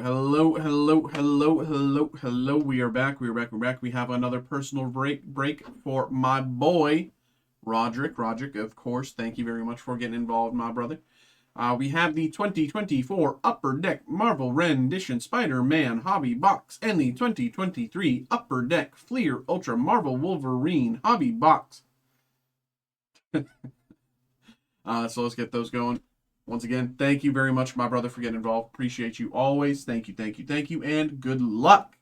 Hello, hello, hello, hello, hello. We are back. We're back. We have another personal break for my boy, Roderic. Roderic, of course. Thank you very much for getting involved, my brother. We have the 2024 Upper Deck Marvel Rendition Spider-Man Hobby Box and the 2023 Upper Deck Fleer Ultra Marvel Wolverine Hobby Box. So let's get those going. Once again, thank you very much, my brother, for getting involved. Appreciate you always. Thank you, thank you, thank you, and good luck.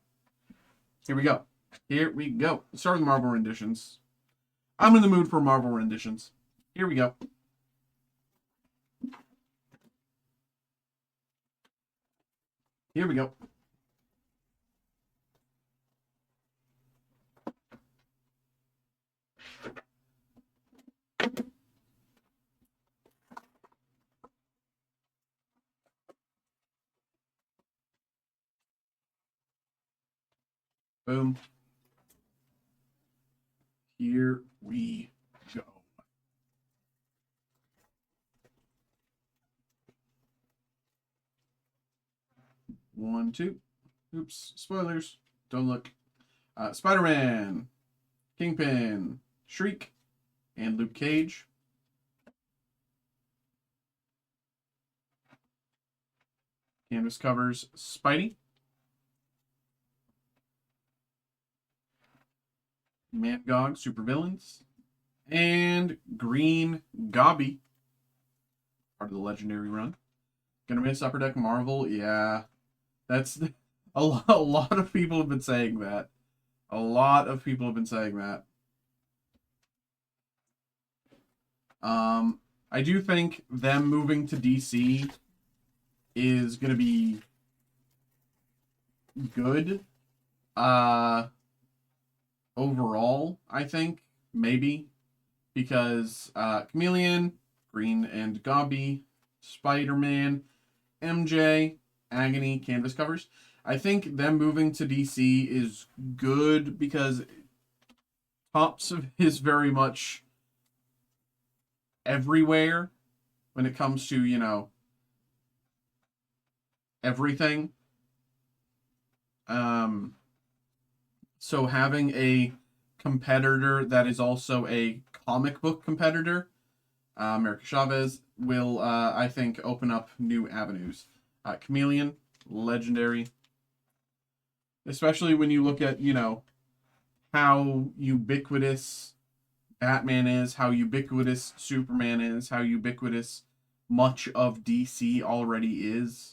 Here we go. Here we go. Let's start with Marvel Renditions. I'm in the mood for Marvel Renditions. Here we go. Here we go. Boom. Here we go. One, two. Oops. Spoilers. Don't look. Spider-Man, Kingpin, Shriek, and Luke Cage. Canvas covers Spidey, Magog, Supervillains, and Green Gobby, part of the Legendary run. Gonna miss Upper Deck Marvel? Yeah, that's a lot of people have been saying that. A lot of people have been saying that. I do think them moving to DC is gonna be good. Overall, I think maybe because Chameleon, Green and Gobby, Spider-Man, MJ, Agony, canvas covers. I think them moving to DC is good because Topps is very much everywhere when it comes to, everything. So having a competitor that is also a comic book competitor, America Chavez, will, I think, open up new avenues. Chameleon, legendary. Especially when you look at, how ubiquitous Batman is, how ubiquitous Superman is, how ubiquitous much of DC already is.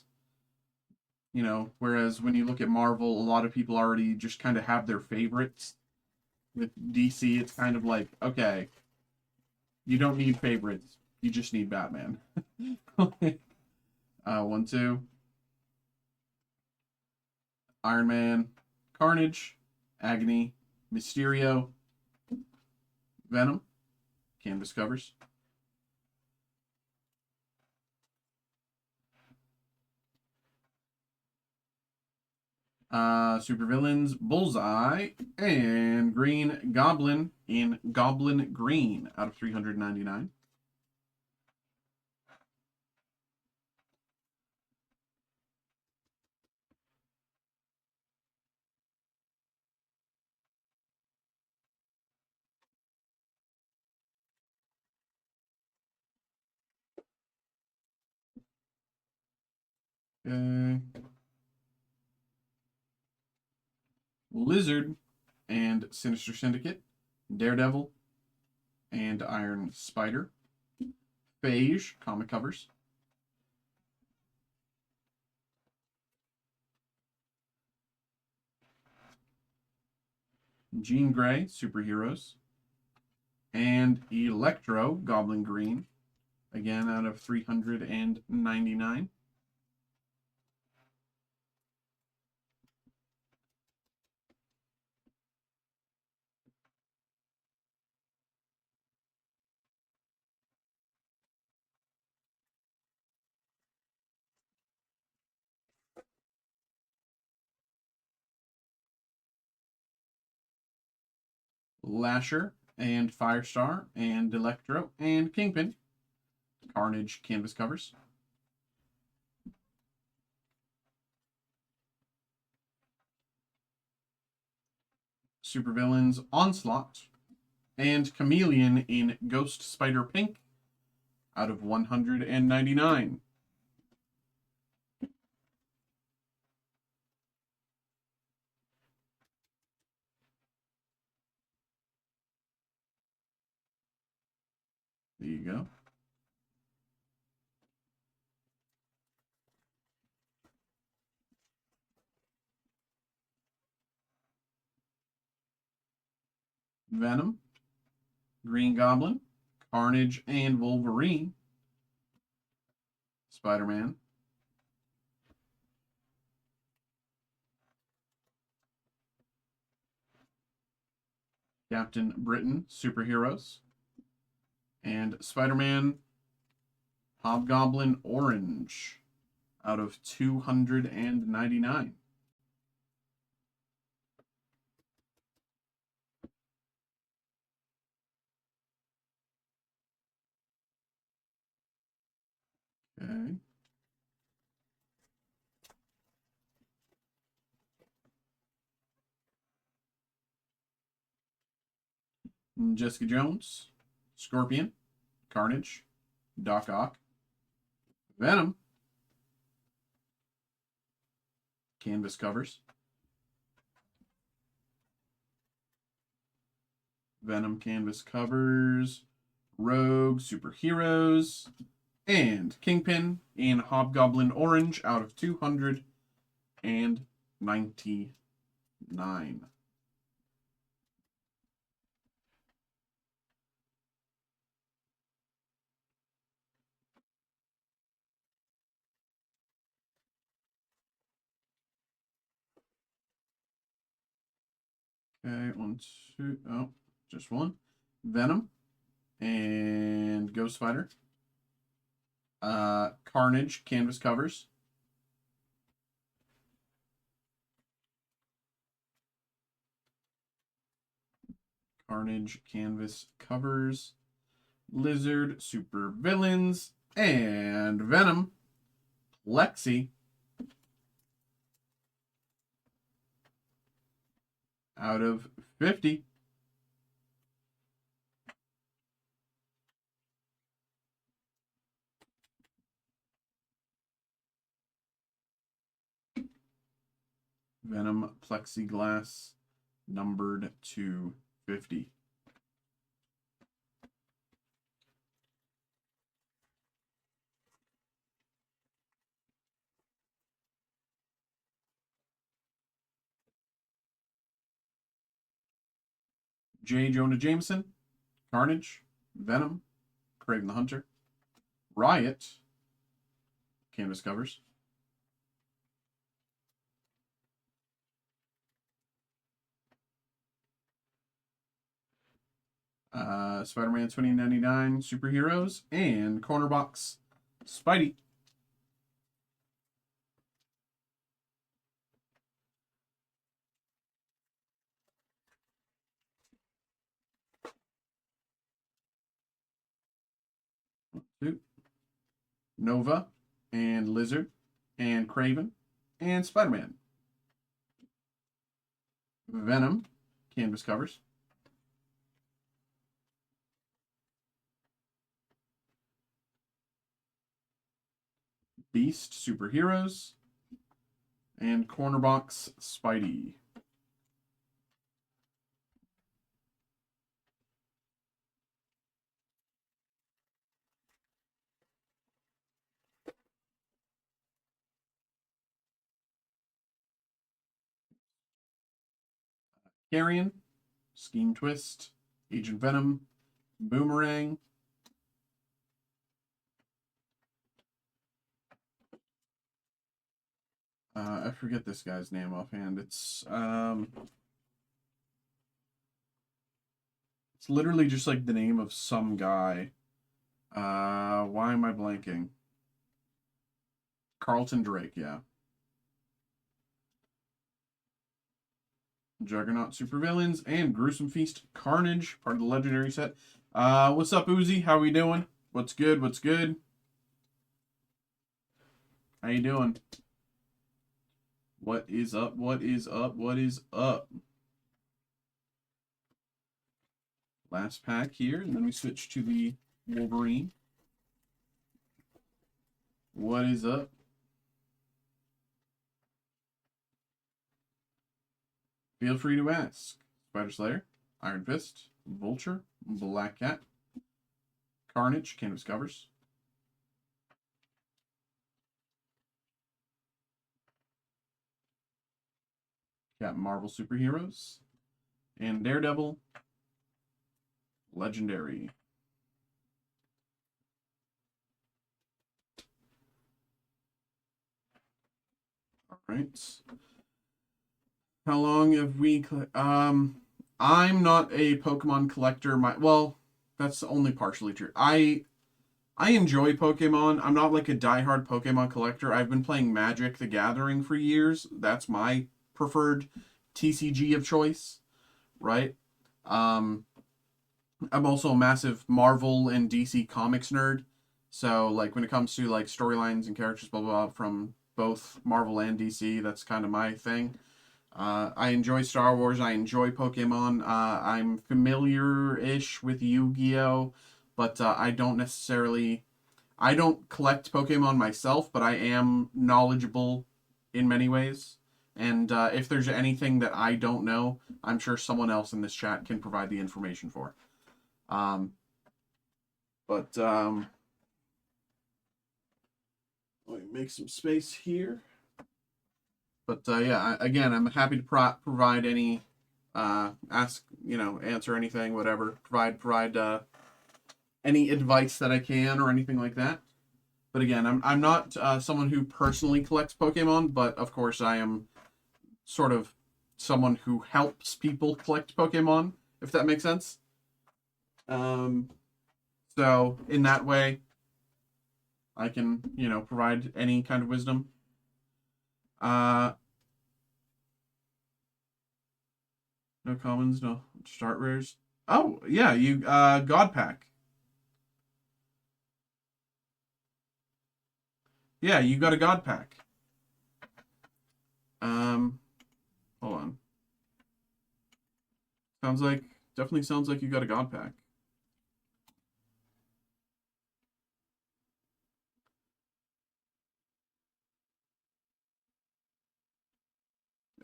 Whereas when you look at Marvel, a lot of people already just kind of have their favorites. With DC, it's kind of like, okay, you don't need favorites. You just need Batman. 1, 2. Iron Man, Carnage, Agony, Mysterio, Venom, canvas covers. Supervillains, Bullseye, and Green Goblin in Goblin Green out of 399. Okay. Lizard and Sinister Syndicate, Daredevil, and Iron Spider. Beige, comic covers. Jean Grey, superheroes. And Electro, Goblin Green, again out of 399. Lasher and Firestar and Electro and Kingpin. Carnage canvas covers. Supervillains Onslaught, and Chameleon in Ghost Spider Pink out of 199. There you go. Venom, Green Goblin, Carnage, and Wolverine. Spider-Man. Captain Britain, Superheroes. And Spider-Man, Hobgoblin Orange out of 299. Okay. Jessica Jones, Scorpion, Carnage, Doc Ock, Venom, canvas covers, Venom canvas covers, Rogue Superheroes, and Kingpin in Hobgoblin Orange out of 299. Okay, one, two, oh, just one. Venom and Ghost Fighter. Carnage canvas covers. Carnage canvas covers. Lizard super villains and Venom Lexi out of 50. Venom plexiglass numbered to 50. J. Jonah Jameson, Carnage, Venom, Kraven the Hunter, Riot, canvas covers, Spider-Man 2099 Superheroes, and Corner Box Spidey. Two. Nova, and Lizard, and Kraven, and Spider-Man. Venom, canvas covers. Beast, Superheroes, and Corner Box Spidey. Carrion, Scheme Twist, Agent Venom, Boomerang, I forget this guy's name offhand. It's literally just like the name of some guy. Why am I blanking? Carlton Drake, yeah. Juggernaut Supervillains and Gruesome Feast Carnage, part of the Legendary set. What's up, Uzi? How we doing? What's good? What's good? How you doing? What is up? What is up? What is up? Last pack here, and then we switch to the Wolverine. What is up? Feel free to ask. Spider Slayer, Iron Fist, Vulture, Black Cat, Carnage, Canvas Covers. Got Marvel Superheroes, and Daredevil, Legendary. All right. How long have we... I'm not a Pokemon collector. Well, that's only partially true. I enjoy Pokemon. I'm not like a diehard Pokemon collector. I've been playing Magic the Gathering for years. That's my preferred TCG of choice, right? I'm also a massive Marvel and DC Comics nerd. So, like, when it comes to, like, storylines and characters, blah, blah, blah, from both Marvel and DC, that's kind of my thing. I enjoy Star Wars. I enjoy Pokemon. I'm familiar-ish with Yu-Gi-Oh! But I don't collect Pokemon myself, but I am knowledgeable in many ways. And if there's anything that I don't know, I'm sure someone else in this chat can provide the information for. Let me make some space here. But yeah, again, I'm happy to provide any, answer anything, whatever. Provide any advice that I can or anything like that. But again, I'm not someone who personally collects Pokemon, but of course I am sort of someone who helps people collect Pokemon, if that makes sense. So in that way, I can, provide any kind of wisdom. No commons, no start rares. Oh, yeah, you God Pack. Yeah, you got a God Pack. Hold on. Definitely sounds like you got a God Pack.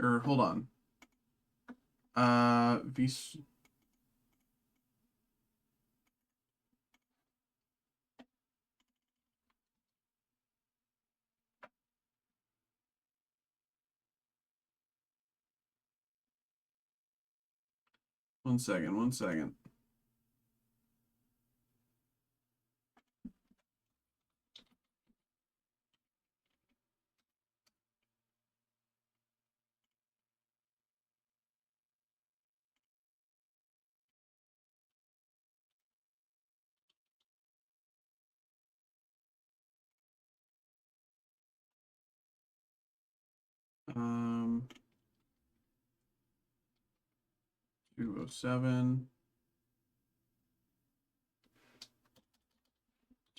Or hold on. One second. Um, 207.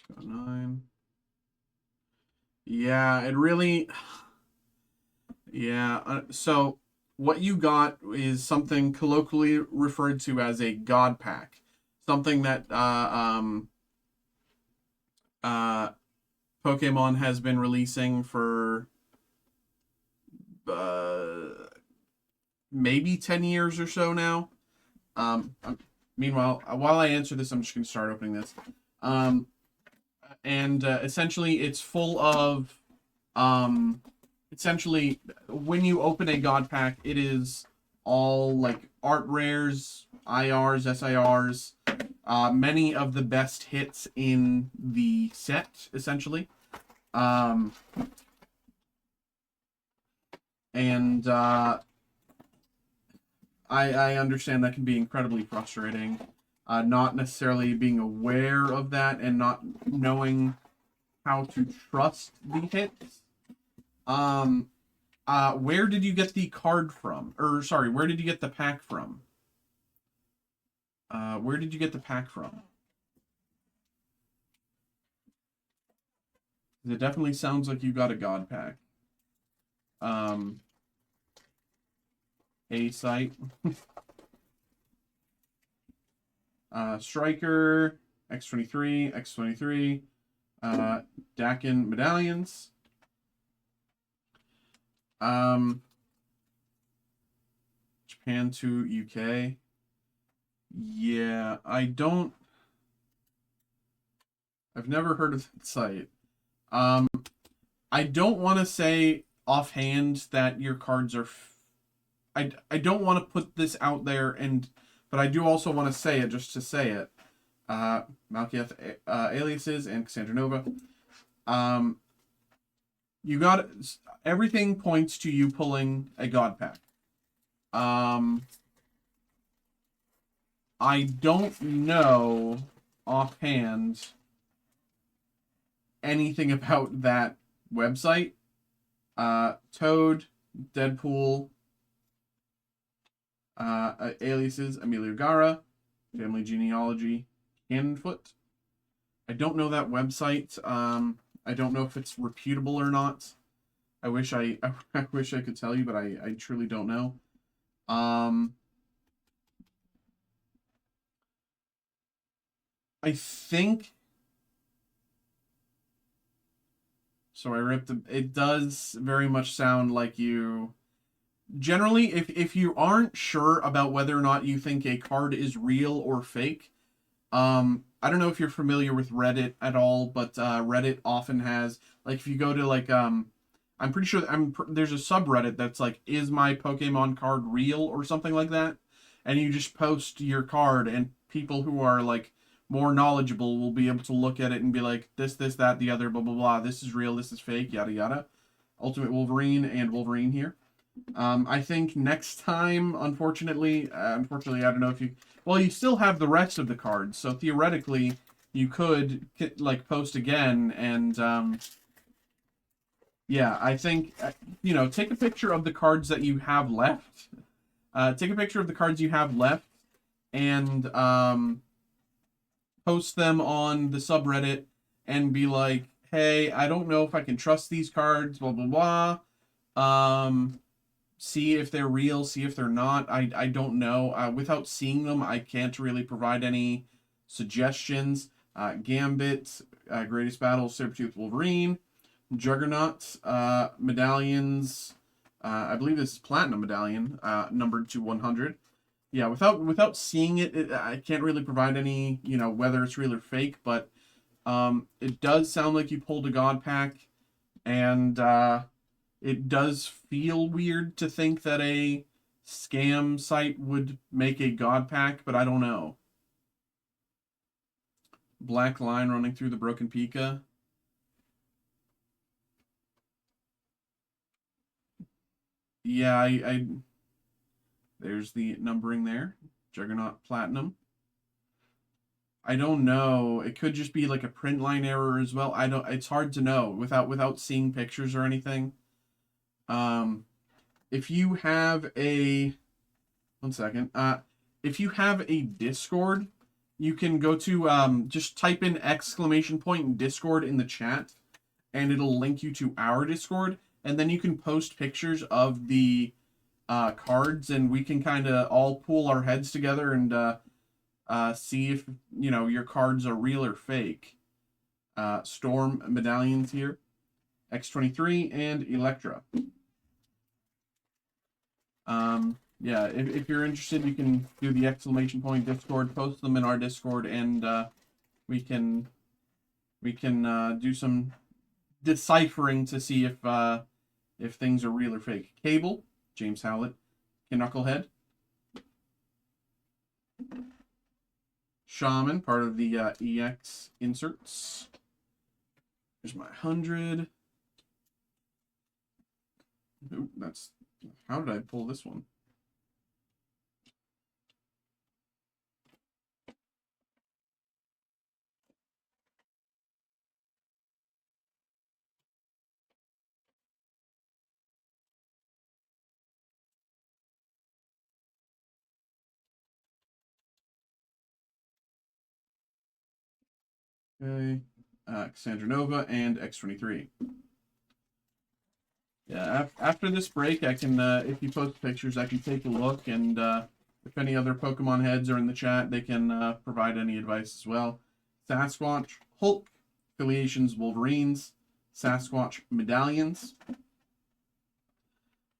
209. Yeah, it really... Yeah, so what you got is something colloquially referred to as a God Pack. Something that Pokemon has been releasing for maybe 10 years or so now. Meanwhile, while I answer this, I'm just going to start opening this. And essentially, it's full of... essentially, when you open a God Pack, it is all, like, art rares, IRs, SIRs, many of the best hits in the set, essentially. And I understand that can be incredibly frustrating. Not necessarily being aware of that and not knowing how to trust the hits. Where did you get the card from? Or, sorry, where did you get the pack from? Where did you get the pack from? It definitely sounds like you got a God Pack. A site. Striker, X23, X23, Dakin medallions. Japan to UK. Yeah, I've never heard of that site. I don't want to say offhand that your cards are. I don't want to put this out there, but I do also want to say it just to say it. Malkieth Aliases and Cassandra Nova. You got everything points to you pulling a God Pack. I don't know offhand anything about that website. Toad, Deadpool, Aliases, Emilio Gara, Family Genealogy, Cannonfoot. I don't know that website. I don't know if it's reputable or not. I wish I could tell you, but I truly don't know. I think so. I ripped it does very much sound like you. Generally, if you aren't sure about whether or not you think a card is real or fake, I don't know if you're familiar with Reddit at all, but Reddit often has, like, if you go to like I'm pretty sure there's a subreddit that's like, is my Pokemon card real or something like that, and you just post your card, and people who are like more knowledgeable will be able to look at it and be like, this, that, the other, blah blah blah. This is real. This is fake. Yada yada. Ultimate Wolverine and Wolverine here. I think next time, unfortunately, I don't know if you. Well, you still have the rest of the cards, so theoretically, you could like post again, and yeah, I think take a picture of the cards that you have left. Take a picture of the cards you have left, and post them on the subreddit, and be like, "Hey, I don't know if I can trust these cards." Blah blah blah. See if they're real, see if they're not. I don't know. Without seeing them, I can't really provide any suggestions. Gambit, Greatest Battle, Sabretooth Wolverine, Juggernaut, medallions. I believe this is Platinum Medallion, numbered to 100. Yeah, without seeing it, I can't really provide any, whether it's real or fake, but it does sound like you pulled a God Pack, and it does feel weird to think that a scam site would make a God Pack, but I don't know. Black line running through the broken Pika. Yeah, I there's the numbering there. Juggernaut Platinum. I don't know. It could just be like a print line error as well. It's hard to know without seeing pictures or anything. If you have a 1 second. If you have a Discord, you can go to just type in !Discord in the chat, and it'll link you to our Discord, and then you can post pictures of the cards, and we can kind of all pool our heads together and see if your cards are real or fake. Storm medallions here, X23 and Electra. Yeah, if you're interested, you can do the !Discord, post them in our Discord, and we can do some deciphering to see if things are real or fake. Cable, James Howlett, Knucklehead, Shaman, part of the EX inserts. Here's my 100. Ooh, that's... How did I pull this one? Okay. Cassandra Nova and X23. Yeah, after this break, I can, if you post pictures, I can take a look and If any other Pokemon heads are in the chat, they can provide any advice as well. Sasquatch, Hulk, affiliations, Wolverines, Sasquatch medallions.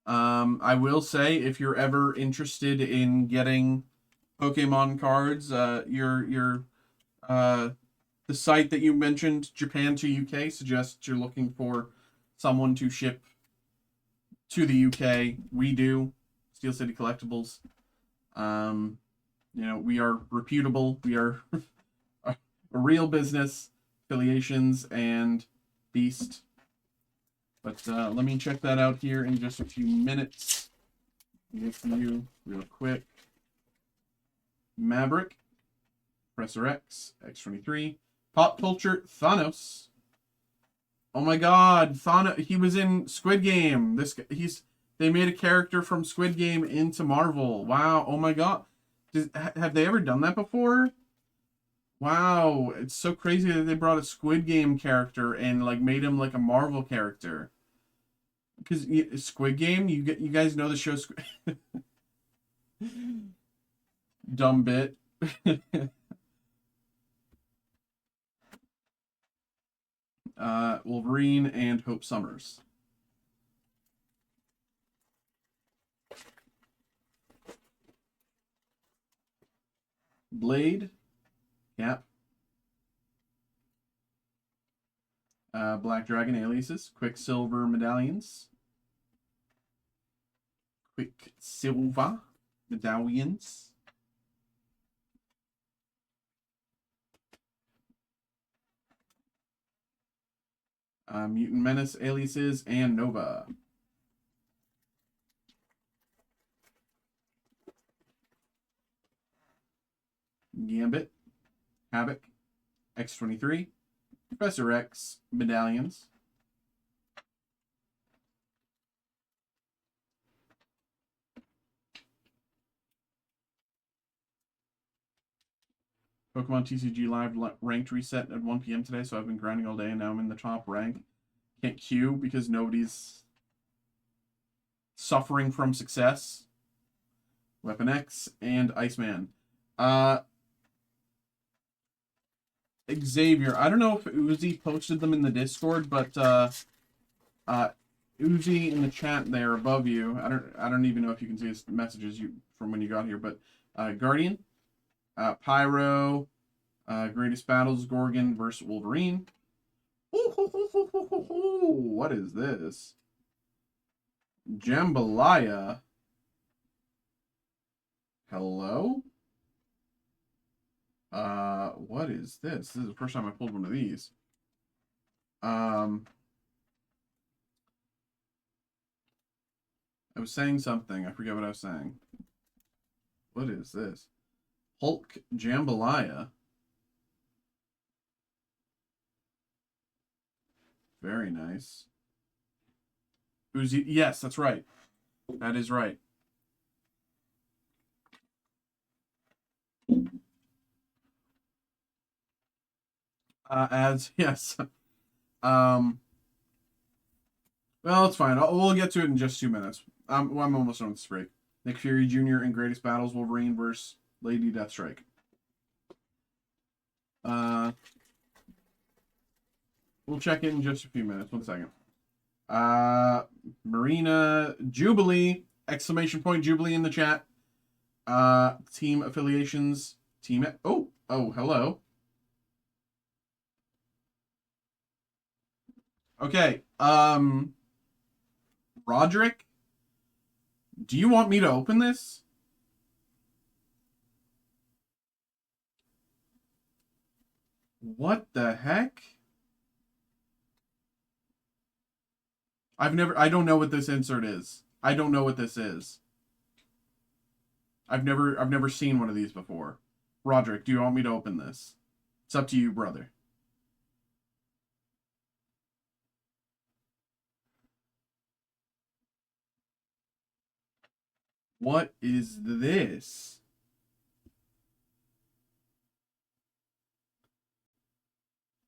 I will say, if you're ever interested in getting Pokemon cards, the site that you mentioned, Japan to UK, suggests you're looking for someone to ship to the UK. We do. Steel City Collectibles. We are reputable. We are a real business, affiliations, and beast. But let me check that out here in just a few minutes. With you real quick. Maverick, Professor X, X-23, Pop Culture, Thanos. Oh my God, Thanos! He was in Squid Game. They made a character from Squid Game into Marvel. Wow! Oh my God, have they ever done that before? Wow, it's so crazy that they brought a Squid Game character and like made him like a Marvel character. Because Squid Game, you guys know the show Squid. Dumb bit. Wolverine and Hope Summers. Blade, Cap, Black Dragon aliases, Quicksilver medallions, Quicksilver medallions, Mutant Menace aliases, and Nova. Gambit, Havoc, X-23, Professor X medallions, Pokemon TCG Live ranked reset at 1 p.m. today, so I've been grinding all day and now I'm in the top rank. Can't queue because nobody's suffering from success. Weapon X and Iceman. Xavier, I don't know if Uzi posted them in the Discord, but Uzi in the chat there above you. I don't even know if you can see his messages from when you got here, but Guardian, Pyro, Greatest Battles, Gorgon versus Wolverine. What is this? Jambalaya. Hello? What is this? This is the first time I pulled one of these. I was saying something. I forget what I was saying. What is this? Hulk Jambalaya. Very nice. Uzi, yes, that's right. That is right. Yes. Well, it's fine. We'll get to it in just 2 minutes. I'm almost done with this break. Nick Fury Jr. in Greatest Battles, Wolverine versus Lady Deathstrike. We'll check in just a few minutes. 1 second. Marina Jubilee, exclamation point Jubilee in the chat. Team affiliations, oh, hello. Okay, Roderic, do you want me to open this? What the heck? I don't know what this insert is. I don't know what this is. I've never seen one of these before. Roderic, do you want me to open this? It's up to you, brother. What is this?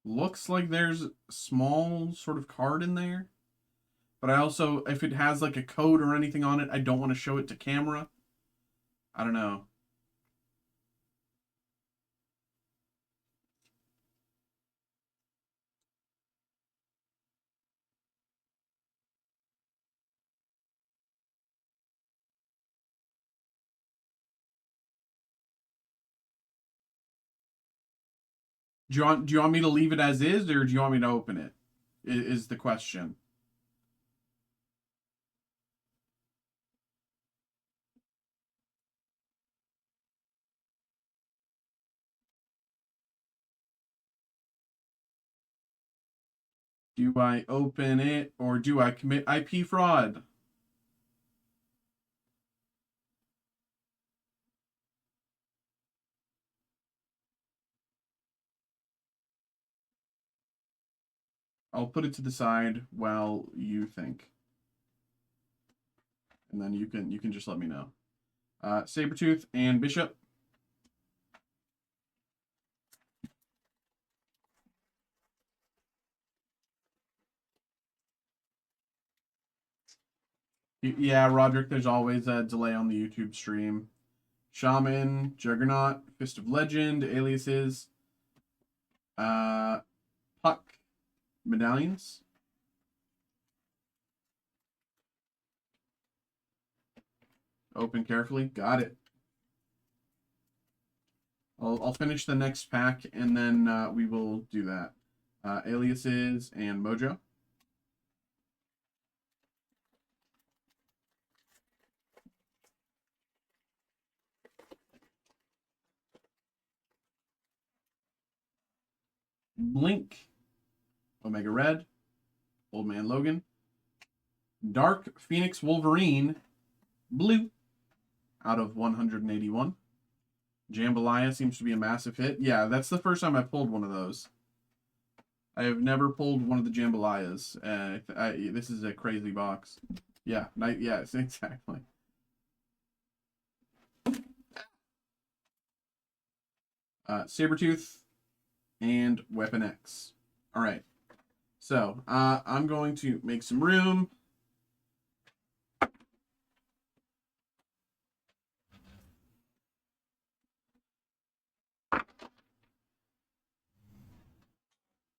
Looks like there's a small sort of card in there. But I also, if it has like a code or anything on it, I don't want to show it to camera. I don't know. Do you want me to leave it as is, or do you want me to open it? Is the question. Do I open it, or do I commit IP fraud? I'll put it to the side while you think, and then you can just let me know. Sabretooth and Bishop. Yeah, Roderic, there's always a delay on the YouTube stream. Shaman, Juggernaut, Fist of Legend, Aliases, Puck, Medallions. Open carefully. Got it. I'll finish the next pack, and then we will do that. Aliases and Mojo. Blink, Omega Red, Old Man Logan, Dark Phoenix Wolverine, Blue, out of 181. Jambalaya seems to be a massive hit. Yeah, that's the first time I pulled one of those. I have never pulled one of the Jambalayas. This is a crazy box. Yeah, yes, exactly. Sabretooth and Weapon X. All right. So, I'm going to make some room.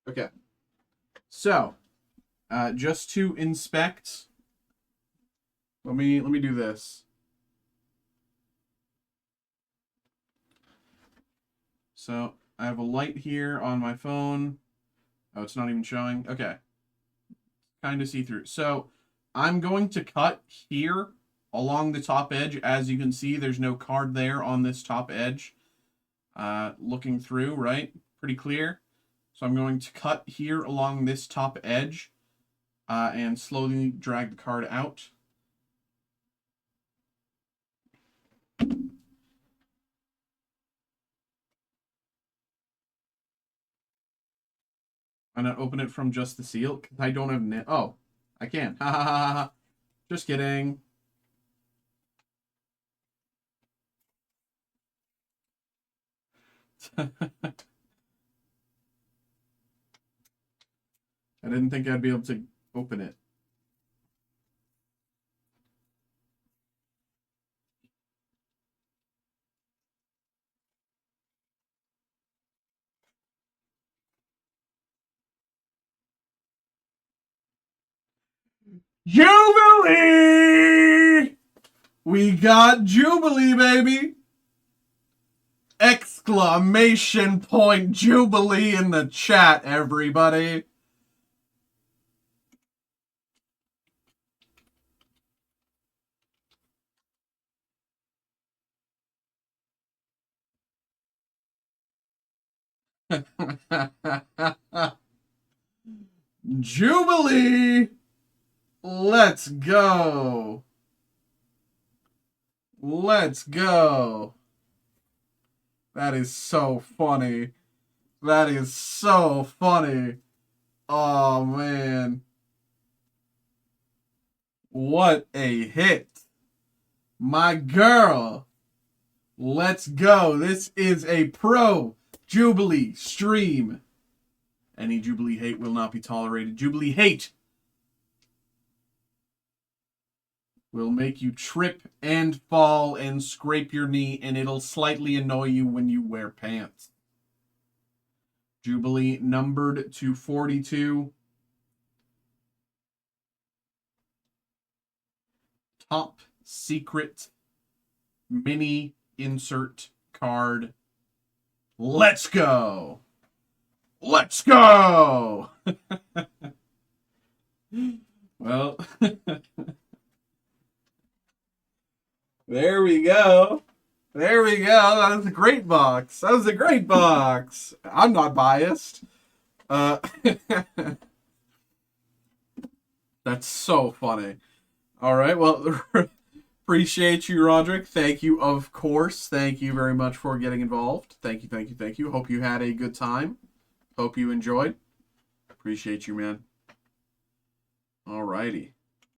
Okay. So, just to inspect, let me do this. So, I have a light here on my phone. Oh, it's not even showing. Okay. Kind of see-through. So, I'm going to cut here along the top edge. As you can see, there's no card there on this top edge. Looking through, right? Pretty clear. So I'm going to cut here along this top edge and slowly drag the card out. I'm going to open it from just the seal because I don't have... Oh, I can. Ha ha ha ha. Just kidding. I didn't think I'd be able to open it. Jubilee! We got Jubilee, baby! Exclamation point Jubilee in the chat, everybody. Jubilee! Let's go! Let's go! That is so funny. That is so funny. Oh, man. What a hit. My girl. Let's go. This is a pro Jubilee stream. Any Jubilee hate will not be tolerated. Jubilee hate. will make you trip and fall and scrape your knee, and it'll slightly annoy you when you wear pants. Jubilee numbered to 42. Top secret mini insert card. Let's go! Let's go! Well, there we go. There we go. That was a great box. That was a great box. I'm not biased. That's so funny. All right. Well, appreciate you, Roderic. Thank you, of course. Thank you very much for getting involved. Thank you, thank you, thank you. Hope you had a good time. Hope you enjoyed. Appreciate you, man. All righty.